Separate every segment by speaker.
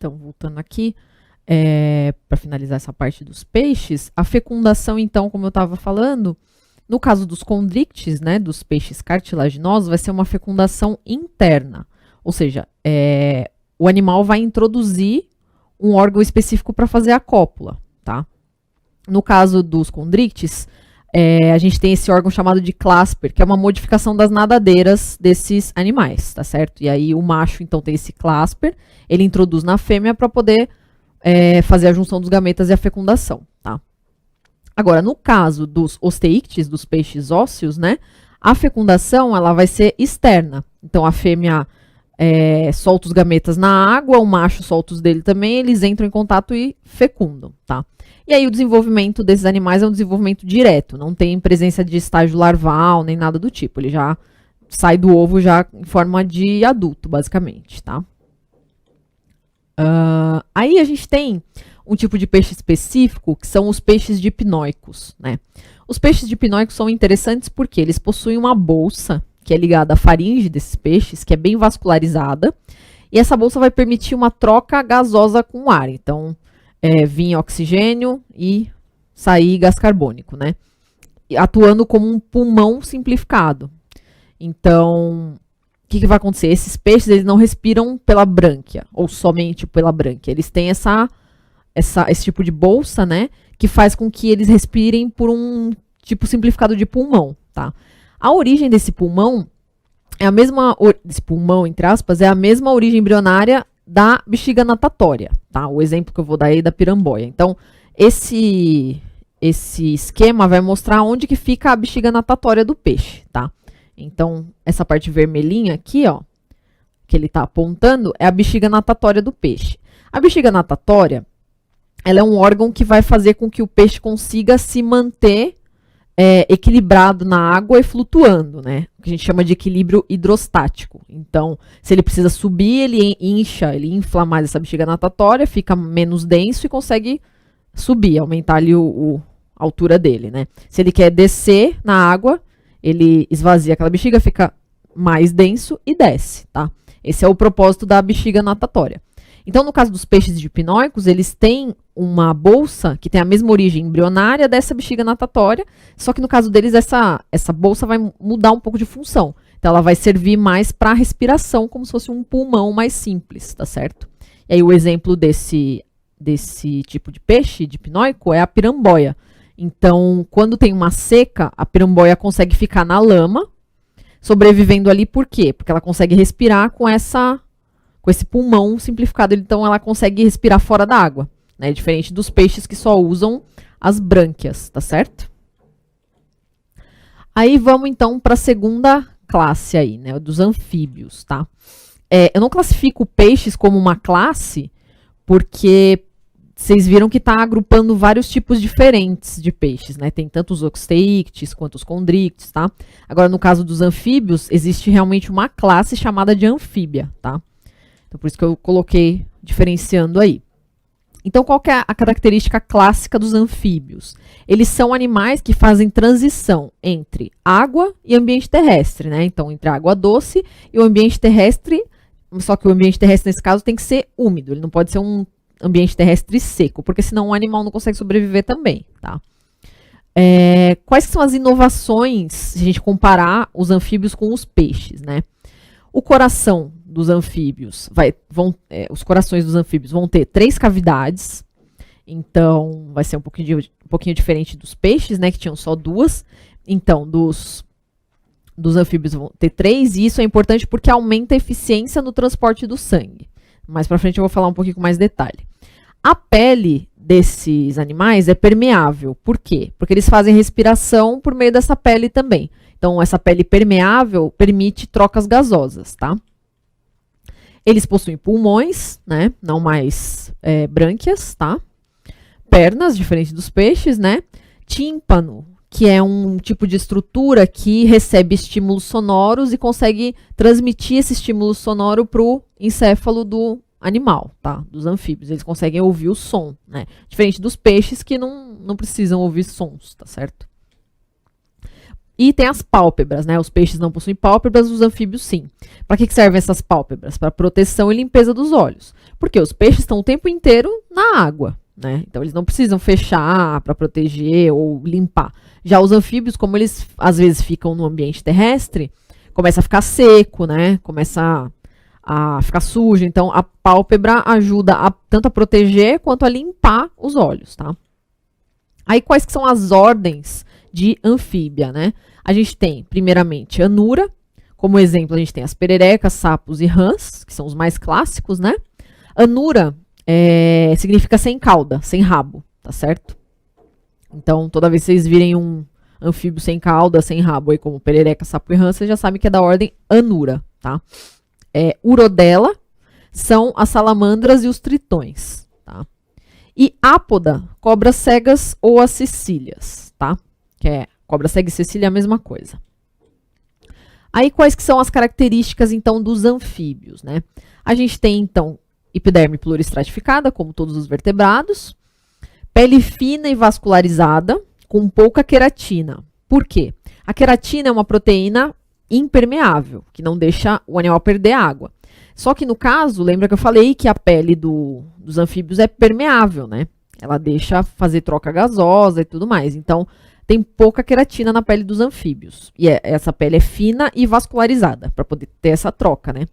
Speaker 1: Então, voltando aqui, para finalizar essa parte dos peixes, a fecundação, então, como eu estava falando, no caso dos condrictes, né, dos peixes cartilaginosos, vai ser uma fecundação interna. Ou seja, o animal vai introduzir um órgão específico para fazer a cópula, tá? No caso dos condrictes, a gente tem esse órgão chamado de clasper, que é uma modificação das nadadeiras desses animais, tá certo? E aí o macho, então, tem esse clasper, ele introduz na fêmea para poder fazer a junção dos gametas e a fecundação, tá? Agora, no caso dos osteíctes, dos peixes ósseos, né, a fecundação ela vai ser externa. Então, a fêmea solta os gametas na água, o macho solta os dele também, eles entram em contato e fecundam, tá? E aí o desenvolvimento desses animais é um desenvolvimento direto, não tem presença de estágio larval, nem nada do tipo. Ele já sai do ovo já em forma de adulto, basicamente, tá? Aí a gente tem um tipo de peixe específico, que são os peixes dipnóicos, né? Os peixes dipnóicos são interessantes porque eles possuem uma bolsa, que é ligada à faringe desses peixes, que é bem vascularizada, e essa bolsa vai permitir uma troca gasosa com o ar. Então, vir oxigênio e sair gás carbônico, né? Atuando como um pulmão simplificado. Então, o que vai acontecer? Esses peixes, eles não respiram pela brânquia, ou somente pela brânquia. Eles têm esse tipo de bolsa, né? Que faz com que eles respirem por um tipo simplificado de pulmão, tá? A origem desse pulmão é a mesma, desse pulmão, entre aspas, é a mesma origem embrionária da bexiga natatória, tá? O exemplo que eu vou dar aí é da piramboia. Então, esse esquema vai mostrar onde que fica a bexiga natatória do peixe, tá? Então, essa parte vermelhinha aqui, ó, que ele tá apontando, é a bexiga natatória do peixe. A bexiga natatória, ela é um órgão que vai fazer com que o peixe consiga se manter equilibrado na água e flutuando, né? O que a gente chama de equilíbrio hidrostático. Então, se ele precisa subir, ele infla mais essa bexiga natatória, fica menos denso e consegue subir, aumentar ali a altura dele, né? Se ele quer descer na água, ele esvazia aquela bexiga, fica mais denso e desce, tá? Esse é o propósito da bexiga natatória. Então, no caso dos peixes dipnóicos, eles têm uma bolsa que tem a mesma origem embrionária dessa bexiga natatória, só que no caso deles, essa bolsa vai mudar um pouco de função. Então, ela vai servir mais para respiração, como se fosse um pulmão mais simples, tá certo? E aí, o exemplo desse tipo de peixe dipnóico é a piramboia. Então, quando tem uma seca, a piramboia consegue ficar na lama, sobrevivendo ali, por quê? Porque ela consegue respirar com esse pulmão simplificado, então ela consegue respirar fora da água, né? Diferente dos peixes que só usam as brânquias, tá certo? Aí vamos então para a segunda classe aí, né? Dos anfíbios, tá? Eu não classifico peixes como uma classe, porque vocês viram que está agrupando vários tipos diferentes de peixes, né? Tem tanto os osteíctes quanto os condrictes, tá? Agora, no caso dos anfíbios, existe realmente uma classe chamada de anfíbia, tá? Então, por isso que eu coloquei diferenciando aí. Então, qual que é a característica clássica dos anfíbios? Eles são animais que fazem transição entre água e ambiente terrestre, né? Então, entre a água doce e o ambiente terrestre, só que o ambiente terrestre, nesse caso, tem que ser úmido. Ele não pode ser um ambiente terrestre seco, porque senão o animal não consegue sobreviver também, tá? Quais são as inovações, se a gente comparar os anfíbios com os peixes, né? O coração dos anfíbios, os corações dos anfíbios vão ter 3 cavidades, então vai ser um pouquinho diferente dos peixes, né, que tinham só 2. Então, dos anfíbios vão ter 3, e isso é importante porque aumenta a eficiência no transporte do sangue. Mais pra frente eu vou falar um pouquinho com mais detalhe. A pele desses animais é permeável. Por quê? Porque eles fazem respiração por meio dessa pele também. Então, essa pele permeável permite trocas gasosas, tá? Eles possuem pulmões, né? Não mais brânquias, tá? Pernas, diferente dos peixes, né? Tímpano, que é um tipo de estrutura que recebe estímulos sonoros e consegue transmitir esse estímulo sonoro para o encéfalo do animal, tá? Dos anfíbios. Eles conseguem ouvir o som, né? Diferente dos peixes que não precisam ouvir sons, tá certo? E tem as pálpebras, né? Os peixes não possuem pálpebras, os anfíbios sim. Para que servem essas pálpebras? Para proteção e limpeza dos olhos. Porque os peixes estão o tempo inteiro na água, né? Então eles não precisam fechar para proteger ou limpar. Já os anfíbios, como eles às vezes ficam no ambiente terrestre, começa a ficar seco, né? Começa a ficar sujo. Então a pálpebra ajuda tanto a proteger quanto a limpar os olhos, tá? Aí quais que são as ordens de anfíbia, né? A gente tem, primeiramente, anura. Como exemplo, a gente tem as pererecas, sapos e rãs, que são os mais clássicos, né? Anura significa sem cauda, sem rabo, tá certo? Então, toda vez que vocês virem um anfíbio sem cauda, sem rabo, aí como perereca, sapo e rã, vocês já sabem que é da ordem anura, tá? Urodela são as salamandras e os tritões, tá? E ápoda, cobras cegas ou as cecílias, tá? Que é cobra cega e cecília é a mesma coisa. Aí, quais que são as características, então, dos anfíbios, né? A gente tem, então, epiderme pluristratificada, como todos os vertebrados, pele fina e vascularizada, com pouca queratina. Por quê? A queratina é uma proteína impermeável, que não deixa o animal perder água. Só que no caso, lembra que eu falei que a pele dos anfíbios é permeável, né? Ela deixa fazer troca gasosa e tudo mais. Então, tem pouca queratina na pele dos anfíbios. E essa pele é fina e vascularizada, para poder ter essa troca, né?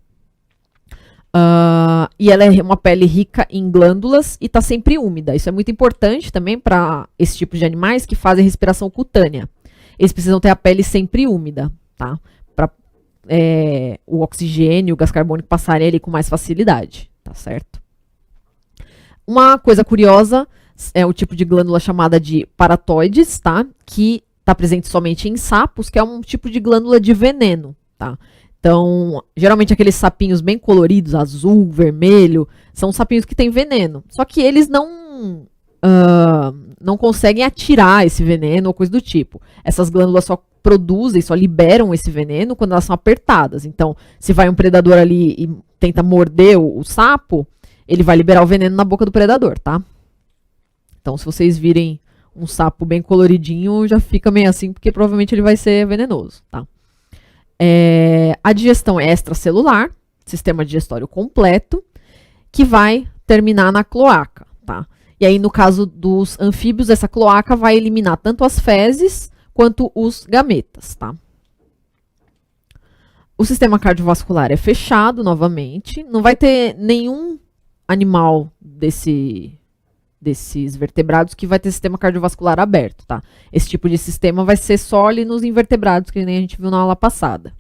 Speaker 1: E ela é uma pele rica em glândulas e está sempre úmida. Isso é muito importante também para esse tipo de animais que fazem respiração cutânea. Eles precisam ter a pele sempre úmida, tá? Para o oxigênio, o gás carbônico passarem ali com mais facilidade, tá certo? Uma coisa curiosa é o tipo de glândula chamada de paratoides, tá? Que está presente somente em sapos, que é um tipo de glândula de veneno, tá? Então, geralmente aqueles sapinhos bem coloridos, azul, vermelho, são sapinhos que têm veneno. Só que eles não conseguem atirar esse veneno ou coisa do tipo. Essas glândulas só produzem, só liberam esse veneno quando elas são apertadas. Então, se vai um predador ali e tenta morder o sapo, ele vai liberar o veneno na boca do predador, tá? Então, se vocês virem um sapo bem coloridinho, já fica meio assim, porque provavelmente ele vai ser venenoso, tá? A digestão é extracelular, sistema digestório completo, que vai terminar na cloaca, tá? E aí, no caso dos anfíbios, essa cloaca vai eliminar tanto as fezes quanto os gametas, tá? O sistema cardiovascular é fechado, novamente. Não vai ter nenhum animal desses vertebrados que vai ter sistema cardiovascular aberto, tá? Esse tipo de sistema vai ser só ali nos invertebrados, que nem a gente viu na aula passada.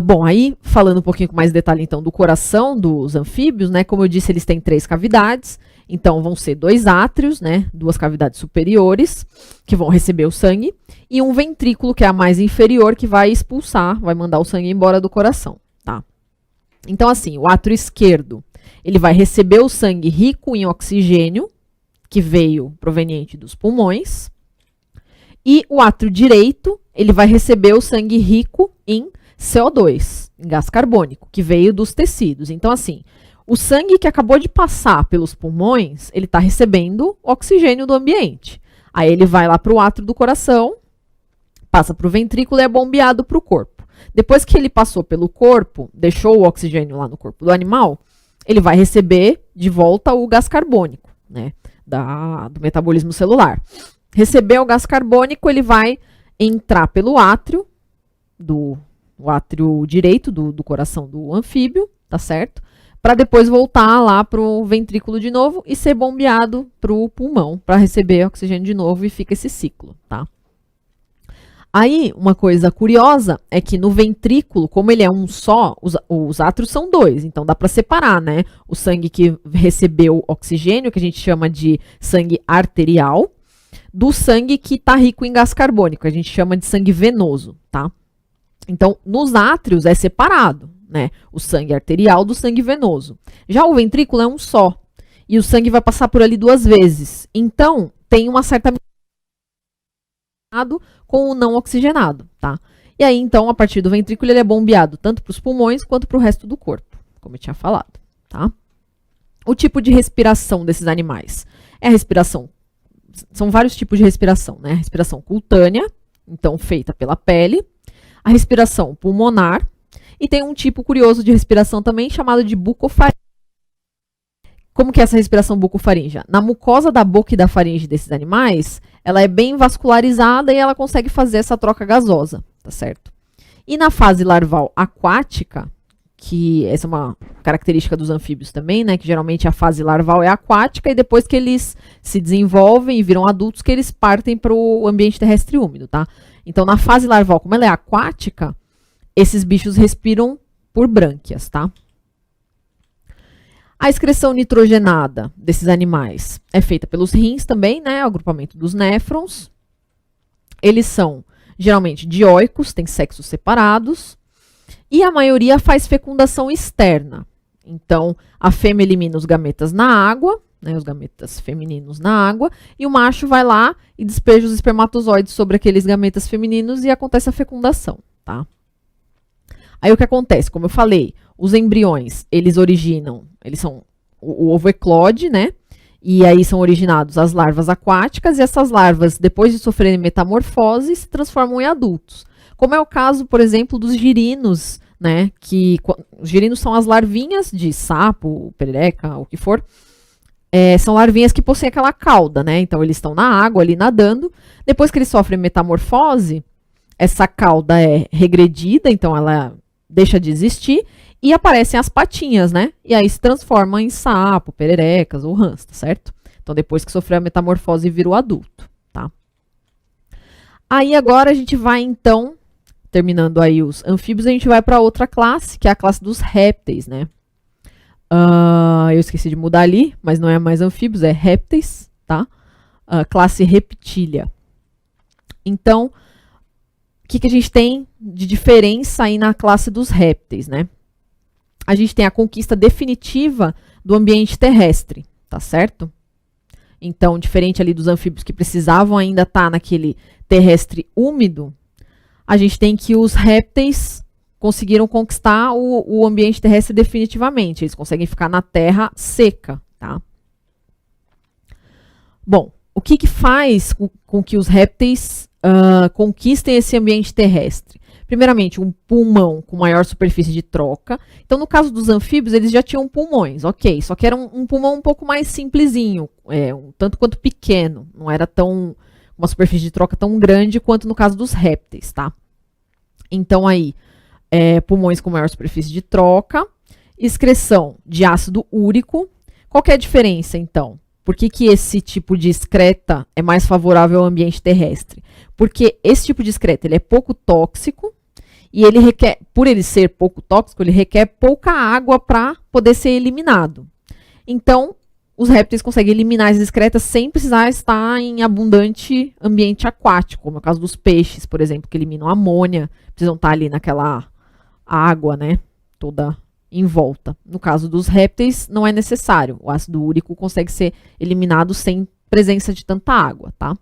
Speaker 1: Bom, aí, falando um pouquinho com mais detalhe, então, do coração dos anfíbios, né? Como eu disse, eles têm 3 cavidades. Então, vão ser 2 átrios, né? 2 cavidades superiores, que vão receber o sangue. E um ventrículo, que é a mais inferior, que vai expulsar, vai mandar o sangue embora do coração, tá? Então, assim, o átrio esquerdo, ele vai receber o sangue rico em oxigênio, que veio proveniente dos pulmões. E o átrio direito, ele vai receber o sangue rico em CO2, em gás carbônico, que veio dos tecidos. Então, assim, o sangue que acabou de passar pelos pulmões, ele está recebendo oxigênio do ambiente. Aí ele vai lá para o átrio do coração, passa para o ventrículo e é bombeado para o corpo. Depois que ele passou pelo corpo, deixou o oxigênio lá no corpo do animal, ele vai receber de volta o gás carbônico, né, do metabolismo celular. Recebeu o gás carbônico, ele vai entrar pelo átrio, o átrio direito do coração do anfíbio, tá certo? Para depois voltar lá pro ventrículo de novo e ser bombeado pro pulmão para receber oxigênio de novo e fica esse ciclo, tá? Aí, uma coisa curiosa é que no ventrículo, como ele é um só, os átrios são 2, então dá para separar, né? O sangue que recebeu oxigênio, que a gente chama de sangue arterial, do sangue que está rico em gás carbônico, a gente chama de sangue venoso, tá? Então, nos átrios é separado, né? O sangue arterial do sangue venoso. Já o ventrículo é um só. E o sangue vai passar por ali 2 vezes. Então, tem uma certa com o não oxigenado, tá? E aí, então, a partir do ventrículo, ele é bombeado tanto para os pulmões quanto para o resto do corpo, como eu tinha falado, tá? O tipo de respiração desses animais é a respiração. São vários tipos de respiração, né? A respiração cutânea, então feita pela pele. A respiração pulmonar, e tem um tipo curioso de respiração também chamado de bucofaringe. Como que é essa respiração bucofaríngea? Na mucosa da boca e da faringe desses animais, ela é bem vascularizada e ela consegue fazer essa troca gasosa, tá certo? E na fase larval aquática, que essa é uma característica dos anfíbios também, né? Que geralmente a fase larval é aquática e depois que eles se desenvolvem e viram adultos, que eles partem para o ambiente terrestre úmido, tá? Então, na fase larval, como ela é aquática, esses bichos respiram por brânquias, tá? A excreção nitrogenada desses animais é feita pelos rins também, né? O agrupamento dos néfrons. Eles são geralmente dioicos, têm sexos separados. E a maioria faz fecundação externa. Então, a fêmea elimina os gametas na água, né? Os gametas femininos na água. E o macho vai lá e despeja os espermatozoides sobre aqueles gametas femininos e acontece a fecundação, tá? Aí o que acontece? Como eu falei, os embriões, eles são, o ovo eclode, né? E aí são originados as larvas aquáticas, e essas larvas, depois de sofrerem metamorfose, se transformam em adultos. Como é o caso, por exemplo, dos girinos, né? Que os girinos são as larvinhas de sapo, perereca, o que for. São larvinhas que possuem aquela cauda, né? Então eles estão na água ali nadando. Depois que eles sofrem metamorfose, essa cauda é regredida, então ela deixa de existir, e aparecem as patinhas, né? E aí se transforma em sapo, pererecas ou rãs, tá certo? Então depois que sofreu a metamorfose virou adulto, tá? Aí agora a gente vai então, terminando aí os anfíbios, a gente vai para outra classe, que é a classe dos répteis, né? Eu esqueci de mudar ali, mas não é mais anfíbios, é répteis, tá? Classe reptília. Então, o que a gente tem de diferença aí na classe dos répteis, né? A gente tem a conquista definitiva do ambiente terrestre, tá certo? Então, diferente ali dos anfíbios que precisavam ainda estar naquele terrestre úmido, a gente tem que os répteis conseguiram conquistar o ambiente terrestre definitivamente. Eles conseguem ficar na terra seca, tá? Bom, o que faz com que os répteis conquistem esse ambiente terrestre? Primeiramente, um pulmão com maior superfície de troca. Então, no caso dos anfíbios, eles já tinham pulmões, ok. Só que era um pulmão um pouco mais simplesinho, um tanto quanto pequeno. Não era uma superfície de troca tão grande quanto no caso dos répteis, tá? Então, aí, pulmões com maior superfície de troca, excreção de ácido úrico. Qual que é a diferença, então? Por que esse tipo de excreta é mais favorável ao ambiente terrestre? Porque esse tipo de excreta ele é pouco tóxico e ele requer, por ele ser pouco tóxico, ele requer pouca água para poder ser eliminado. Então, os répteis conseguem eliminar as excretas sem precisar estar em abundante ambiente aquático, como é o caso dos peixes, por exemplo, que eliminam amônia, precisam estar ali naquela água, né, toda em volta. No caso dos répteis, não é necessário. O ácido úrico consegue ser eliminado sem presença de tanta água, tá?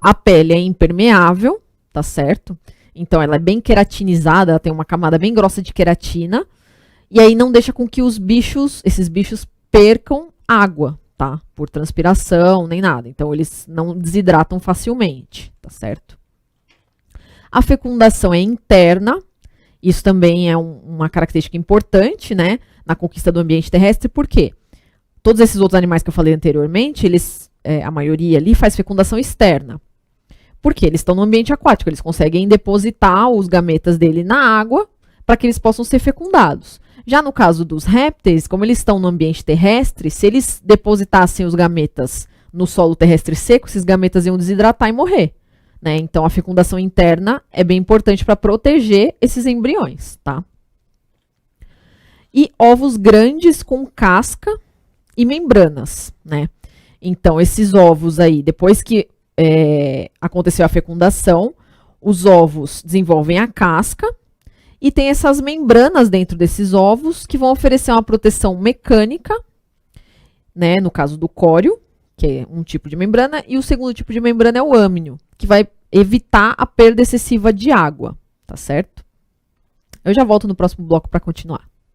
Speaker 1: A pele é impermeável, tá certo? Então, ela é bem queratinizada, ela tem uma camada bem grossa de queratina, e aí não deixa com que esses bichos percam água, tá? Por transpiração, nem nada. Então, eles não desidratam facilmente, tá certo? A fecundação é interna. Isso também é uma característica importante, né, na conquista do ambiente terrestre, porque todos esses outros animais que eu falei anteriormente, a maioria ali faz fecundação externa. Por quê? Eles estão no ambiente aquático, eles conseguem depositar os gametas dele na água para que eles possam ser fecundados. Já no caso dos répteis, como eles estão no ambiente terrestre, se eles depositassem os gametas no solo terrestre seco, esses gametas iam desidratar e morrer. Né? Então, a fecundação interna é bem importante para proteger esses embriões, tá? E ovos grandes com casca e membranas, né? Então, esses ovos aí, depois que aconteceu a fecundação, os ovos desenvolvem a casca e tem essas membranas dentro desses ovos que vão oferecer uma proteção mecânica, né? No caso do córeo, que é um tipo de membrana, e o segundo tipo de membrana é o âmnio, que vai evitar a perda excessiva de água, tá certo? Eu já volto no próximo bloco para continuar.